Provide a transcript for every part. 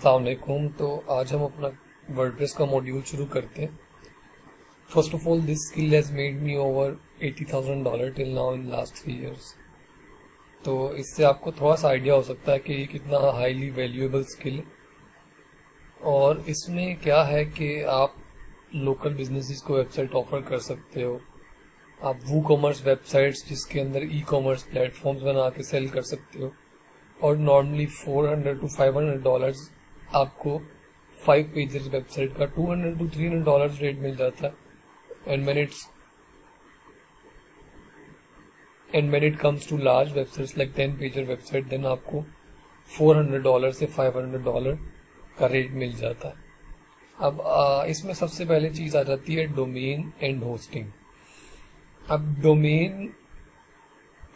अस्सलाम वालेकुम। तो आज हम अपना वर्डप्रेस का मॉड्यूल शुरू करते हैं। First of all, this skill has made me over $80,000 till now in last 3 years। तो इससे आपको थोड़ा सा आइडिया हो सकता है कि ये कितना हाईली वैल्यूएबल स्किल है। और इसमें क्या है कि आप लोकल बिजनेसेस को वेबसाइट ऑफर कर सकते हो। आप वू कॉमर्स वेबसाइट्स जिसके अंदर ई कॉमर्स प्लेटफॉर्म्स बना के सेल कर सकते हो। और नॉर्मली $400 to $500 आपको 5 पेजेस वेबसाइट का $200 to $300 रेट मिल जाता है। And when it comes to large websites like 10 pager website, then आपको $400 से $500 का रेट मिल जाता है। अब इसमें सबसे पहले चीज आ जाती है डोमेन एंड होस्टिंग। अब डोमेन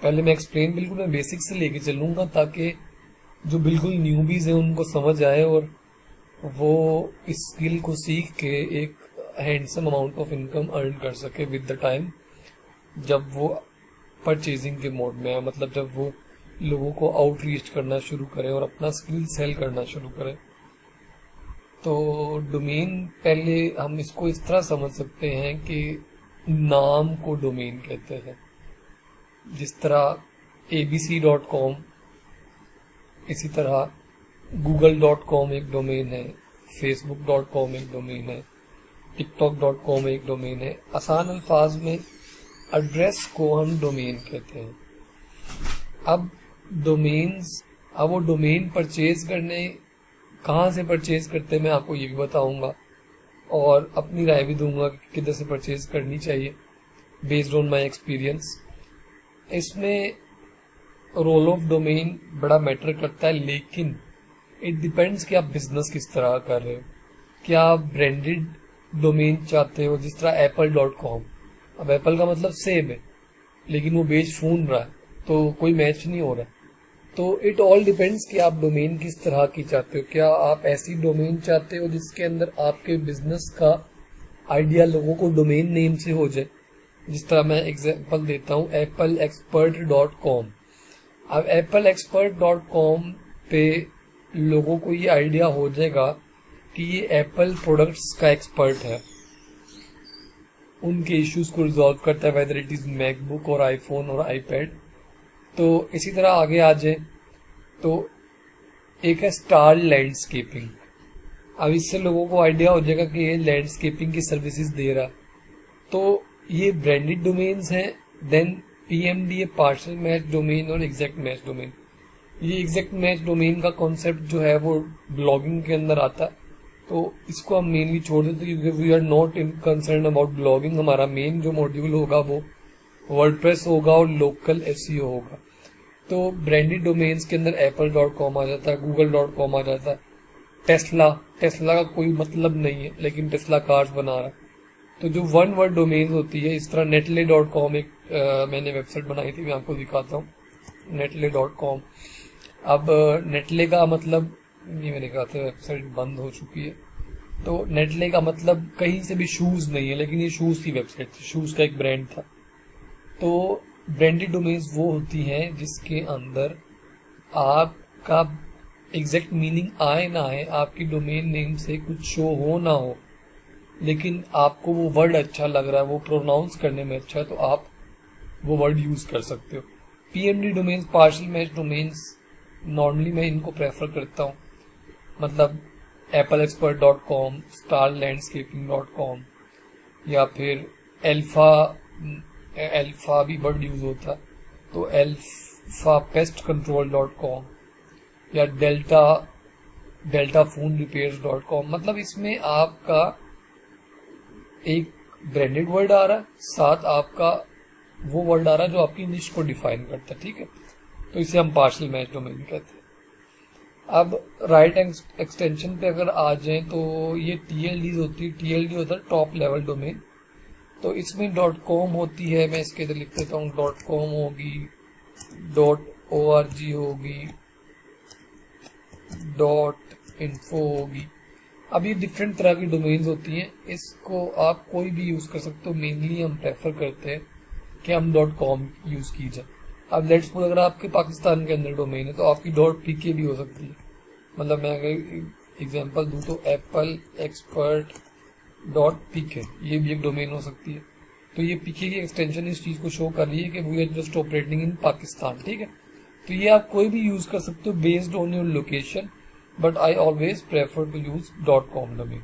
पहले मैं एक्सप्लेन बिल्कुल मैं बेसिक से लेके चलूंगा ताकि जो बिल्कुल न्यूबीज है उनको समझ आए और वो इस स्किल को सीख के एक handsome amount of income earn कर सके विद द टाइम, जब वो परचेजिंग के मोड में है। मतलब जब वो लोगों को आउटरीच करना शुरू करे और अपना स्किल सेल करना शुरू करे। तो डोमेन पहले हम इसको इस तरह समझ सकते हैं कि नाम को डोमेन कहते हैं। जिस तरह abc.com, इसी तरह google.com एक डोमेन है, facebook.com एक डोमेन है, tiktok.com एक डोमेन है। आसान अल्फाज में एड्रेस को हम डोमेन कहते हैं। अब वो डोमेन परचेज करने कहाँ से परचेज करते हैं मैं आपको ये भी बताऊंगा और अपनी राय भी दूंगा कि किधर से परचेज करनी चाहिए बेस्ड ऑन माय एक्सपीरियंस। इसमें रोल ऑफ डोमेन बड़ा मैटर करता है, लेकिन इट डिपेंड्स कि आप बिजनेस किस तरह कर रहे हो। क्या आप ब्रांडेड डोमेन चाहते हो, जिस तरह apple.com। अब एप्पल का मतलब सेब है, लेकिन वो बेच फोन रहा है तो कोई मैच नहीं हो रहा। तो इट ऑल डिपेंड्स कि आप डोमेन किस तरह की चाहते हो। क्या आप ऐसी डोमेन चाहते हो जिसके अंदर आपके बिजनेस का आइडिया लोगों को डोमेन नेम से हो जाए। जिस तरह मैं एग्जांपल देता हूँ appleexpert.com। अब appleexpert.com पे लोगों को ये आइडिया हो जाएगा कि ये एप्पल प्रोडक्ट्स का एक्सपर्ट है, उनके इश्यूज को रिजॉल्व करता है, वेदर इट इज मैकबुक और आईफोन और आईपैड। तो इसी तरह आगे आ जाए तो एक है स्टार लैंडस्केपिंग। अब इससे लोगों को आइडिया हो जाएगा कि ये लैंडस्केपिंग की सर्विसेज दे रहा। तो ये ब्रांडेड डोमेन्स हैं। देन PMD है पार्शियल मैच डोमेन और एग्जैक्ट मैच डोमेन। ये एग्जैक्ट मैच डोमेन का कॉन्सेप्ट जो है वो ब्लॉगिंग के अंदर आता है, तो इसको हम मेनली छोड़ देते हैं क्योंकि we are not in concern about blogging. हमारा मेन जो मॉड्यूल होगा वो वर्डप्रेस होगा और लोकल SEO होगा। तो ब्रांडेड डोमेन्स के अंदर apple.com आ जाता है, google.com आ जाता है। टेस्ला का कोई मतलब नहीं है, लेकिन टेस्ला कार्स बना रहा है। तो जो वन वर्ड डोमेन होती है, इस तरह netle.com एक मैंने वेबसाइट बनाई थी, मैं आपको दिखाता हूँ netle.com। अब नेटले का मतलब ये मैंने कहा था वेबसाइट बंद हो चुकी है। तो नेटले का मतलब कहीं से भी शूज नहीं है, लेकिन ये शूज की वेबसाइट थी, शूज का एक ब्रांड था। तो ब्रांडेड डोमेन्स वो होती हैं जिसके अंदर आपका एग्जैक्ट मीनिंग आए ना आए, आपकी डोमेन नेम से कुछ शो हो ना हो, लेकिन आपको वो वर्ड अच्छा लग रहा है, वो प्रोनाउंस करने में अच्छा है, तो आप वो वर्ड यूज कर सकते हो। PMD domains, partial match domains, normally मैं इनको प्रेफर करता हूँ। मतलब appleexpert.com, starlandscaping.com या फिर अल्फा भी वर्ड यूज होता है, तो alphapestcontrol.com या deltaphonerepairs.com। मतलब इसमें आपका एक ब्रांडेड वर्ड आ रहा है, साथ आपका वो वर्ड आ रहा है जो आपकी निश को डिफाइन करता है। ठीक है, तो इसे हम पार्शियल मैच डोमेन कहते हैं। अब राइट एक्सटेंशन पे अगर आ जाए तो ये TLD होती है। TLD होता है टॉप लेवल डोमेन। तो इसमें .com होती है, मैं इसके इधर लिख देता हूँ। .com होगी, .org होगी, .info होगी। अब ये डिफरेंट तरह की डोमेन्स होती हैं, इसको आप कोई भी यूज कर सकते हो। मेनली हम प्रेफर करते हैं कि हम .com यूज की जाए। अब लेट्स सपोज अगर आपके पाकिस्तान के अंदर डोमेन है तो आपकी .pk भी हो सकती है। मतलब मैं अगर एग्जांपल दूं तो एप्पल एक्सपर्ट डॉट पीके, ये भी एक डोमेन हो सकती है। तो ये पीके की एक्सटेंशन इस चीज को शो कर रही है कि we are just operating in Pakistan, ठीक है। तो ये आप कोई भी यूज कर सकते हो based on your location, but I always prefer to use .com domain.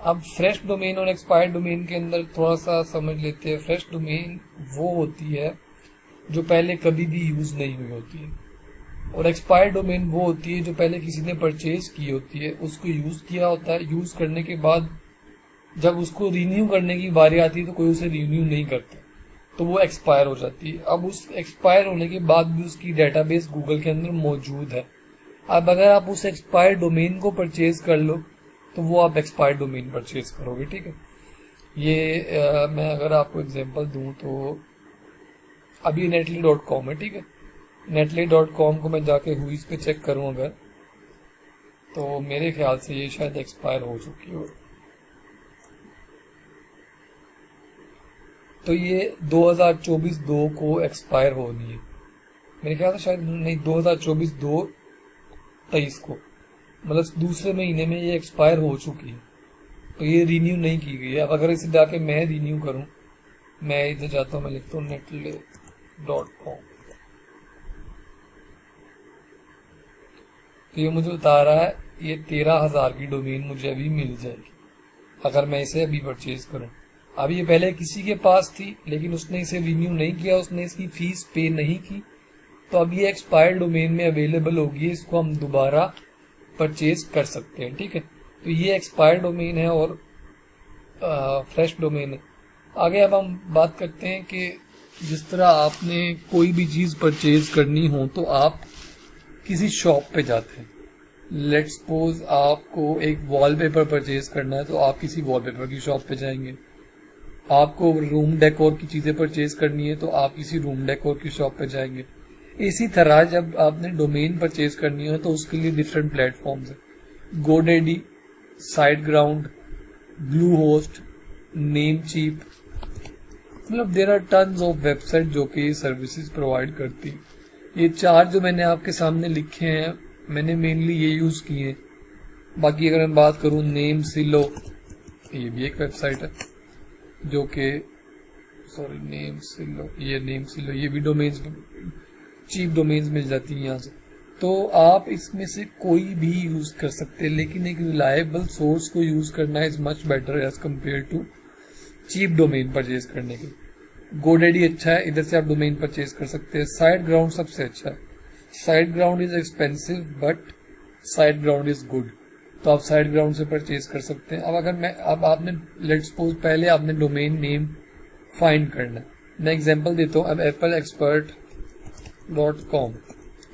अब फ्रेश डोमेन और एक्सपायर्ड डोमेन के अंदर थोड़ा सा समझ लेते हैं। फ्रेश डोमेन वो होती है जो पहले कभी भी यूज नहीं हुई होती है, और एक्सपायर्ड डोमेन वो होती है जो पहले किसी ने परचेज की होती है, उसको यूज किया होता है, यूज करने के बाद जब उसको रिन्यू करने की बारी आती है तो कोई उसे रिन्यू नहीं करता, तो वो एक्सपायर हो जाती है। अब उस एक्सपायर होने के बाद भी उसकी डेटाबेस गूगल के अंदर मौजूद है। अब अगर आप उस एक्सपायर्ड डोमेन को परचेज कर लो तो वो आप एक्सपायर्ड डोमेन परचेज करोगे, ठीक है। ये मैं अगर आपको एग्जांपल दूं तो अभी netly.com है, ठीक है। netly.com को मैं जाके हुईज पे चेक करूं अगर, तो मेरे ख्याल से ये शायद एक्सपायर हो चुकी हो। तो ये 2024-2 को एक्सपायर होनी है मेरे ख्याल से, शायद नहीं 2024-2-23 को, मतलब दूसरे महीने में ये एक्सपायर हो चुकी है, तो ये रिन्यू नहीं की गई है। अब अगर इसे जाके मैं रिन्यू करूं, मैं इधर जाता हूं, मैं लिखता हूँ netly.com, तो ये मुझे बता रहा है ये 13,000 की डोमेन मुझे अभी मिल जाएगी अगर मैं इसे अभी परचेज करूं। अभी ये पहले किसी के पास थी लेकिन उसने इसे रिन्यू नहीं किया, उसने इसकी फीस पे नहीं की, तो अब ये एक्सपायर्ड डोमेन में अवेलेबल होगी, इसको हम दोबारा परचेज कर सकते हैं, ठीक है। तो ये एक्सपायर्ड डोमेन है और फ्रेश डोमेन है। आगे अब हम बात करते हैं कि जिस तरह आपने कोई भी चीज परचेज करनी हो तो आप किसी शॉप पे जाते हैं। लेट्स सपोज आपको एक वॉलपेपर परचेज करना है तो आप किसी वॉलपेपर की शॉप पे जाएंगे। आपको रूम डेकोर की चीजें परचेज करनी है तो आप किसी रूम डेकोर की शॉप पे जाएंगे। इसी तरह जब आपने डोमेन परचेज करनी हो तो उसके लिए डिफरेंट प्लेटफॉर्म्स है, GoDaddy, SiteGround, Bluehost, Namecheap, मतलब there are tons of website जो कि सर्विसेज प्रोवाइड करती है। ये चार जो मैंने आपके सामने लिखे हैं मैंने मेनली ये यूज किए हैं। बाकी अगर मैं बात करूं नेम सिलो, ये भी एक वेबसाइट है जो कि नेम सिलो, ये भी डोमेन्स, चीप डोमेन्स मिल जाती है यहाँ से। तो आप इसमें से कोई भी यूज कर सकते हैं, लेकिन एक रिलायबल सोर्स को यूज करना is much better as compare to cheap domain purchase करने के। गोडेडी अच्छा है, इधर से आप डोमेन परचेज कर सकते हैं। साइट ग्राउंड सबसे अच्छा है। Site ground is expensive but site ground is good, तो आप साइट ग्राउंड से परचेज कर सकते हैं। अब आपने लेट्स सपोज पहले आपने डोमेन नेम फाइंड करना है। मैं एग्जांपल देता हूँ। अब एप्पल एक्सपर्ट .com,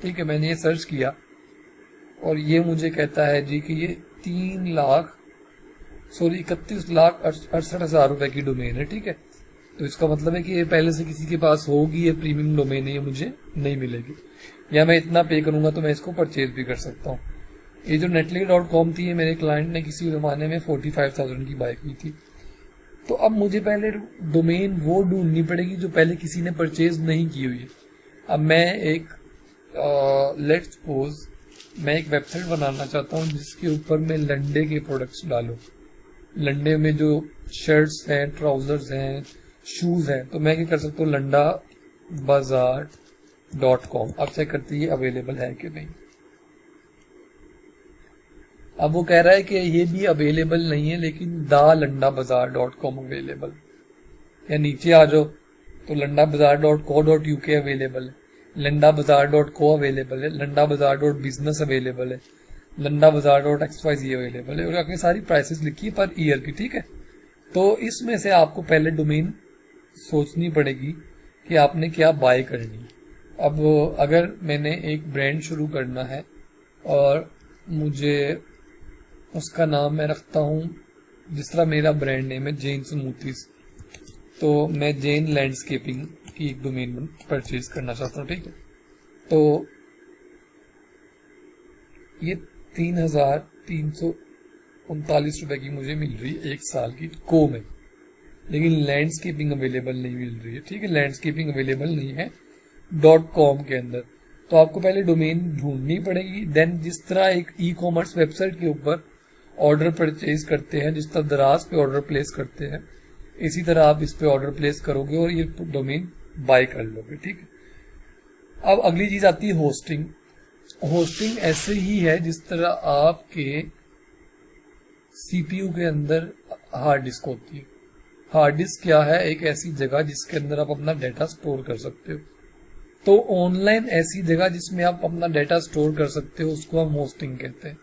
ठीक है, मैंने ये सर्च किया और ये मुझे कहता है जी कि ये 31,68,000 रुपए की डोमेन है, ठीक है। तो इसका मतलब है कि ये पहले से किसी के पास होगी, ये प्रीमियम डोमेन है, ये मुझे नहीं मिलेगी, या मैं इतना पे करूंगा तो मैं इसको परचेज भी कर सकता हूँ। ये जो netly.com थी, ये मेरे क्लाइंट ने किसी जमाने में 45,000 की बाय की थी। तो अब मुझे पहले डोमेन वो ढूंढनी पड़ेगी जो पहले किसी ने परचेज नहीं की हुई है। अब मैं एक लेट्स सपोज मैं एक वेबसाइट बनाना चाहता हूँ जिसके ऊपर मैं लंडे के प्रोडक्ट्स डालूं। लंडे में जो शर्ट्स हैं, ट्राउजर्स हैं, शूज हैं, तो मैं क्या कर सकता हूँ, landabazaar.com। अब चेक करते हैं ये अवेलेबल है कि नहीं। अब वो कह रहा है कि ये भी अवेलेबल नहीं है, लेकिन landabazaar.com अवेलेबल। या नीचे आ जाओ तो landabazaar.co.uk अवेलेबल है, landabazaar.co अवेलेबल है, landabazaar.business अवेलेबल है, landabazaar.xyz अवेलेबल है, और आपने सारी प्राइसेस लिखी है पर ईयर की, ठीक है। तो इसमें से आपको पहले डोमेन सोचनी पड़ेगी कि आपने क्या बाय करनी। अब अगर मैंने एक ब्रांड शुरू करना है और मुझे उसका नाम मैं रखता हूँ, जिस तरह मेरा ब्रांड नेम है जैन स्मूथीज, तो मैं जैन लैंडस्केपिंग की एक डोमेन परचेज करना चाहता हूँ, ठीक है। तो ये 3,339 रुपए की मुझे मिल रही है एक साल की को में, लेकिन लैंडस्केपिंग अवेलेबल नहीं मिल रही है, ठीक है। लैंडस्केपिंग अवेलेबल नहीं है .com के अंदर। तो आपको पहले डोमेन ढूंढनी पड़ेगी। देन जिस तरह एक ई कॉमर्स वेबसाइट के ऊपर ऑर्डर परचेज करते हैं, जिस तरह दराज पे ऑर्डर प्लेस करते हैं, इसी तरह आप इस पे ऑर्डर प्लेस करोगे और ये डोमेन बाय कर लोगे, ठीक है। अब अगली चीज आती है होस्टिंग। होस्टिंग ऐसे ही है जिस तरह आपके सीपीयू के अंदर हार्ड डिस्क होती है। हार्ड डिस्क क्या है? एक ऐसी जगह जिसके अंदर आप अपना डाटा स्टोर कर सकते हो। तो ऑनलाइन ऐसी जगह जिसमें आप अपना डाटा स्टोर कर सकते हो उसको हम होस्टिंग कहते हैं।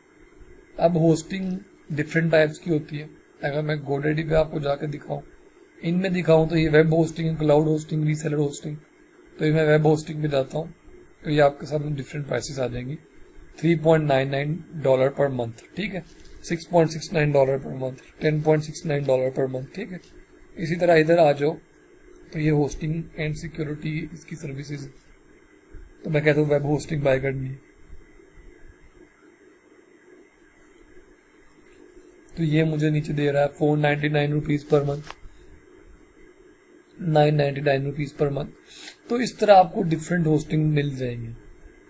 अब होस्टिंग डिफरेंट टाइप्स की होती है। अगर मैं गोडैडी पे आपको जाकर दिखाऊं, इनमें दिखाऊं तो ये web hosting, cloud hosting, reseller hosting. तो ये मैं वेब होस्टिंग पे जाता हूँ तो ये आपके सामने डिफरेंट प्राइसेस आ जाएंगी। $3.99 पर मंथ, ठीक है। $6.69 पर मंथ, $10.69 पर मंथ, ठीक है। इसी तरह इधर आ जाओ तो ये होस्टिंग एंड सिक्योरिटी इसकी सर्विसेज, तो मैं कहता हूँ वेब होस्टिंग बाय करनी है। तो ये मुझे नीचे दे रहा है ₹499 पर मंथ, ₹999 पर मंथ। तो इस तरह आपको डिफरेंट होस्टिंग मिल जाएंगे।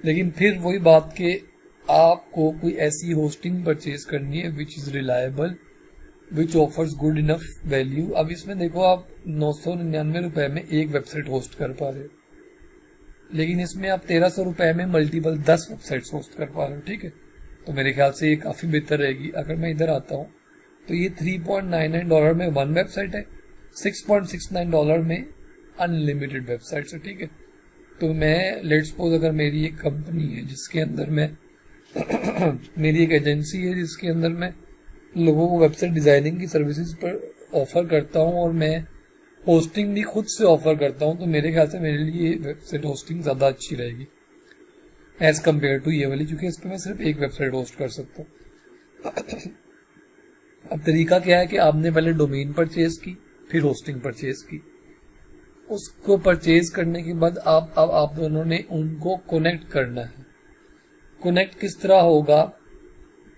लेकिन फिर वही बात के आपको कोई ऐसी होस्टिंग परचेज करनी है which is reliable, which offers good enough value. अब इसमें देखो आप ₹999 में एक वेबसाइट होस्ट कर पा रहे हो, लेकिन इसमें आप ₹1300 में मल्टीपल 10 वेबसाइट्स होस्ट कर पा रहे हो, ठीक है। तो मेरे ख्याल से ये काफी बेहतर रहेगी। अगर मैं इधर आता हूँ तो ये $3.99 में वन वेबसाइट है, $6.69 में अनलिमिटेड वेबसाइट्स है, ठीक है। तो मैं लेट्स सपोज अगर मेरी एक कंपनी है जिसके अंदर मैं मेरी एक एजेंसी है जिसके अंदर मैं लोगों को वेबसाइट डिजाइनिंग की सर्विसेज पर ऑफर करता हूँ और मैं होस्टिंग भी खुद से ऑफर करता हूँ, तो मेरे ख्याल से मेरे लिए वेबसाइट होस्टिंग ज्यादा अच्छी रहेगी एज कम्पेयर टू ये वाली, क्योंकि इस पर मैं सिर्फ एक वेबसाइट होस्ट कर सकता हूँ। अब तरीका क्या है कि आपने पहले डोमेन परचेज की, फिर होस्टिंग परचेज की। उसको परचेज करने के बाद आप दोनों ने उनको कनेक्ट करना है। कनेक्ट किस तरह होगा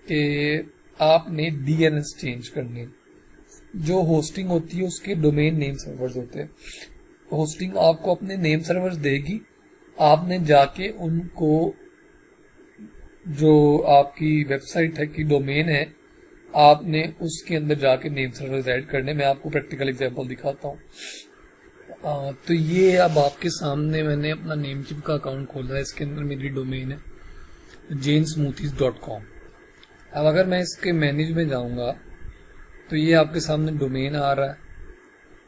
कि आपने डीएनएस चेंज करने। जो होस्टिंग होती है उसके डोमेन नेम सर्वर्स होते हैं। होस्टिंग आपको अपने नेम सर्वर्स देगी, आपने जाके उनको, जो आपकी वेबसाइट है की डोमेन है, आपने उसके अंदर जाके नेम सर्वर्स ऐड करने। मैं आपको प्रैक्टिकल एग्जांपल दिखाता हूँ। तो ये अब आपके सामने मैंने अपना नेमचिप का अकाउंट खोला है। इसके अंदर मेरी डोमेन है jainsmoothies.com। अब अगर मैं इसके मैनेज में जाऊंगा तो ये आपके सामने डोमेन आ रहा है,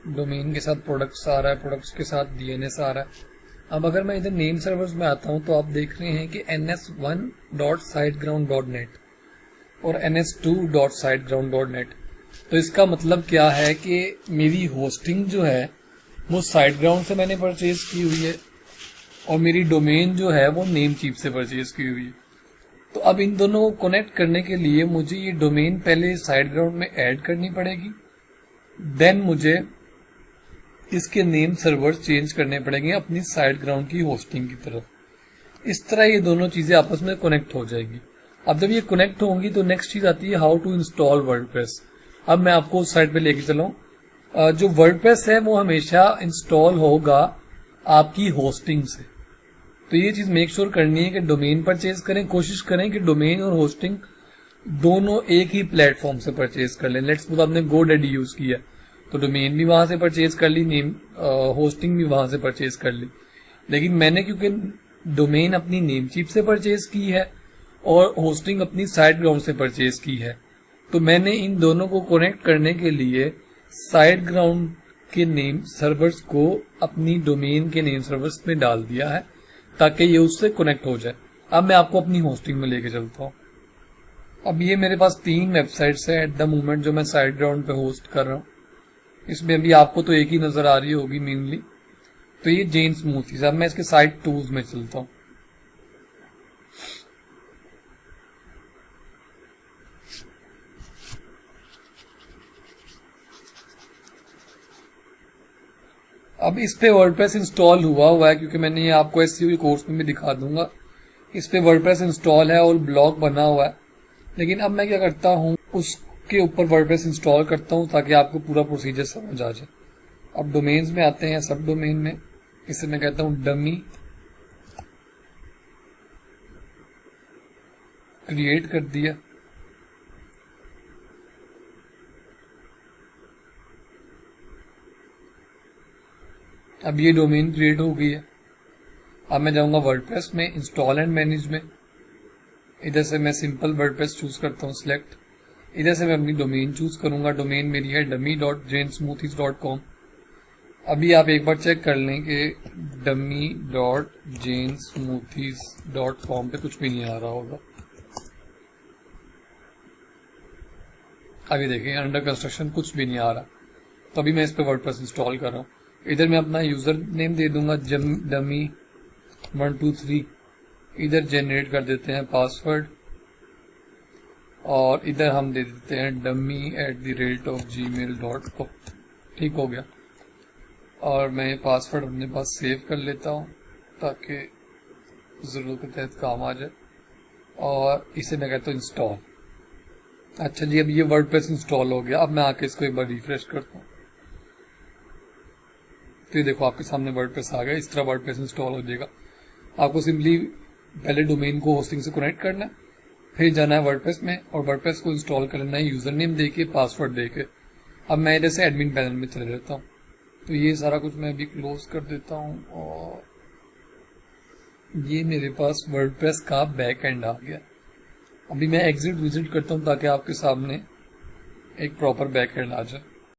डोमेन के साथ प्रोडक्ट्स आ रहा है, प्रोडक्ट्स के साथ डीएनएस आ रहा है। अब अगर मैं इधर नेम सर्वर्स में आता हूं तो आप देख रहे हैं कि ns1.siteground.net और ns2.siteground.net। तो इसका मतलब क्या है कि मेरी होस्टिंग जो है वो साइटग्राउंड से मैंने परचेज की हुई है और मेरी डोमेन जो है वो नेमचीप से परचेज की हुई है। तो अब इन दोनों को कनेक्ट करने के लिए मुझे ये डोमेन पहले साइटग्राउंड में ऐड करनी पड़ेगी, देन मुझे इसके नेम सर्वर चेंज करने पड़ेंगे अपनी साइटग्राउंड की होस्टिंग की तरफ। इस तरह ये दोनों चीजें आपस में कनेक्ट हो जाएगी। अब जब ये कनेक्ट होंगी तो नेक्स्ट चीज आती है हाउ टू इंस्टॉल वर्डप्रेस। अब मैं आपको उस साइट पे लेके चलूं। जो वर्डप्रेस है वो हमेशा इंस्टॉल होगा आपकी होस्टिंग से। तो ये चीज मेक श्योर करनी है कि डोमेन परचेज करें, कोशिश करें कि डोमेन और होस्टिंग दोनों एक ही प्लेटफॉर्म से परचेज कर लें। लेट्स सपोज आपने गोडैडी यूज किया तो डोमेन भी वहां से परचेज कर ली, नेम होस्टिंग भी वहां से परचेज कर ली। लेकिन मैंने क्योंकि डोमेन अपनी नेमचीप से परचेज की है और होस्टिंग अपनी साइटग्राउंड से परचेज की है, तो मैंने इन दोनों को कनेक्ट करने के लिए साइटग्राउंड के नेम सर्वर्स को अपनी डोमेन के नेम सर्वर्स में डाल दिया है ताकि ये उससे कनेक्ट हो जाए। अब मैं आपको अपनी होस्टिंग में लेके चलता हूँ। अब ये मेरे पास 3 वेबसाइट्स है एट द मोमेंट जो मैं साइटग्राउंड पे होस्ट कर रहा हूँ। इसमें अभी आपको तो एक ही नजर आ रही होगी मेनली, तो ये जेन स्मूथीज। अब मैं इसके साइट टूल्स में चलता हूँ। अब इस पे वर्डप्रेस इंस्टॉल हुआ है क्योंकि मैंने ये आपको एसईओ के कोर्स में भी दिखा दूंगा। इस पे वर्डप्रेस इंस्टॉल है और ब्लॉग बना हुआ है। लेकिन अब मैं क्या करता हूँ, उसके ऊपर वर्डप्रेस इंस्टॉल करता हूँ ताकि आपको पूरा प्रोसीजर समझ आ जाए। अब डोमेन्स में आते हैं, सब डोमेन में। इसे मैं कहता हूँ डमी क्रिएट कर दिया। अब ये डोमेन क्रिएट हो गई है। अब मैं जाऊंगा वर्डप्रेस में, इंस्टॉल एंड मैनेज में। इधर से मैं सिंपल वर्डप्रेस चूज करता हूँ, सिलेक्ट। इधर से मैं अपनी डोमेन चूज करूंगा। डोमेन मेरी है dummy.janesmoothies.com। अभी आप एक बार चेक कर लें कि dummy.janesmoothies.com पे कुछ भी नहीं आ रहा होगा। अभी देखिए अंडर कंस्ट्रक्शन कुछ भी नहीं आ रहा, तो अभी मैं इस पे वर्डप्रेस इंस्टॉल कर रहा हूँ। इधर मैं अपना यूजर नेम दे दूंगा dummy123। इधर जनरेट कर देते हैं पासवर्ड, और इधर हम दे देते हैं dummy@gmail.com। ठीक हो गया। और मैं पासवर्ड अपने पास सेव कर लेता हूँ ताकि ज़रूरत के तहत काम आ जाए, और इसे मैं कहता हूँ इंस्टॉल। अच्छा जी, अब ये वर्डप्रेस इंस्टॉल हो गया। अब मैं आके इसको एक बार रिफ्रेश करता हूँ, तो ये देखो आपके सामने वर्डप्रेस आ गया। इस तरह वर्डप्रेस इंस्टॉल हो जाएगा। आपको सिंपली पहले डोमेन को होस्टिंग से कनेक्ट करना है, फिर जाना है वर्डप्रेस में और वर्डप्रेस को इंस्टॉल करना है यूजर नेम देके, पासवर्ड देके। अब मैं इधर से एडमिन पैनल में चले जाता हूँ। तो ये सारा कुछ मैं अभी क्लोज कर देता हूँ, और ये मेरे पास वर्डप्रेस का बैक एंड आ गया। अभी मैं एग्जिट विजिट करता हूँ ताकि आपके सामने एक प्रॉपर बैक एंड आ जाए।